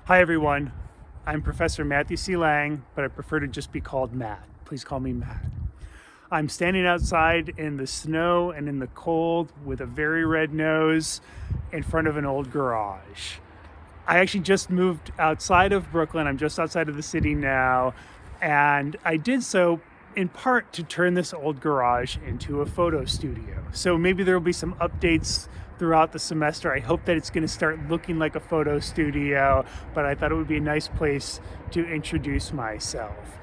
Hi everyone, I'm Professor Matthew C. Lang, but I prefer to just be called Matt. Please call me Matt. I'm standing outside in the snow and in the cold with a very red nose in front of an old garage. I actually just moved outside of Brooklyn. I'm just outside of the city now, and I did so in part to turn this old garage into a photo studio. So maybe there will be some updates throughout the semester. I hope that it's going to start looking like a photo studio, but I thought it would be a nice place to introduce myself.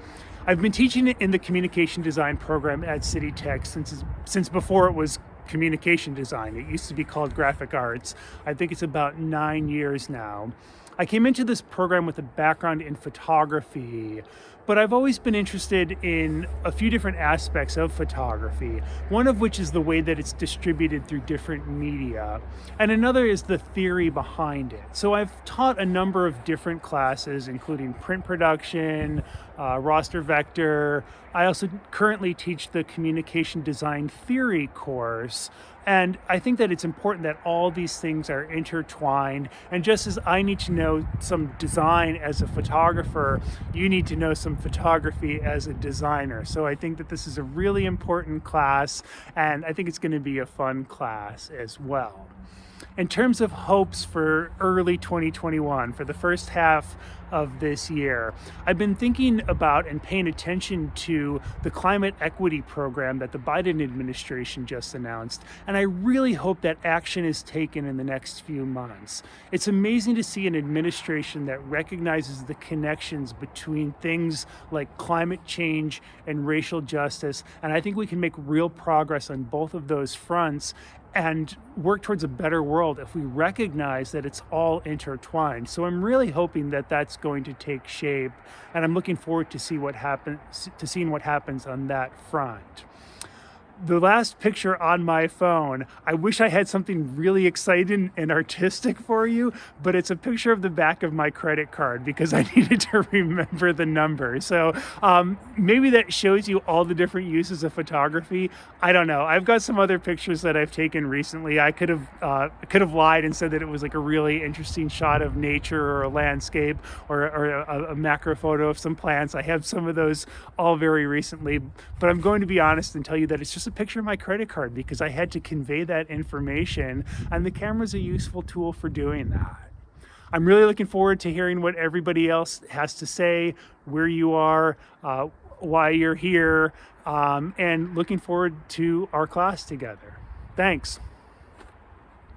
I've been teaching in the communication design program at City Tech since before it was communication design. It used to be called graphic arts. I think it's about 9 years now. I came into this program with a background in photography, but I've always been interested in a few different aspects of photography, one of which is the way that it's distributed through different media, and another is the theory behind it. So I've taught a number of different classes, including print production, raster vector. I also currently teach the communication design theory course, and I think that it's important that all these things are intertwined. And just as I need to know some design as a photographer, you need to know some photography as a designer. So I think that this is a really important class, and I think it's going to be a fun class as well. In terms of hopes for early 2021, for the first half of this year, I've been thinking about and paying attention to the climate equity program that the Biden administration just announced, and I really hope that action is taken in the next few months. It's amazing to see an administration that recognizes the connections between things like climate change and racial justice, and I think we can make real progress on both of those fronts and work towards a better world if we recognize that it's all intertwined. So I'm really hoping that that's going to take shape, and I'm looking forward to seeing what happens on that front. The last picture on my phone, I wish I had something really exciting and artistic for you, but it's a picture of the back of my credit card because I needed to remember the number. So maybe that shows you all the different uses of photography. I don't know. I've got some other pictures that I've taken recently. I could have lied and said that it was like a really interesting shot of nature or a landscape or a macro photo of some plants. I have some of those all very recently, but I'm going to be honest and tell you that it's just a picture of my credit card because I had to convey that information, and the camera's a useful tool for doing that. I'm really looking forward to hearing what everybody else has to say, where you are, why you're here, and looking forward to our class together. Thanks.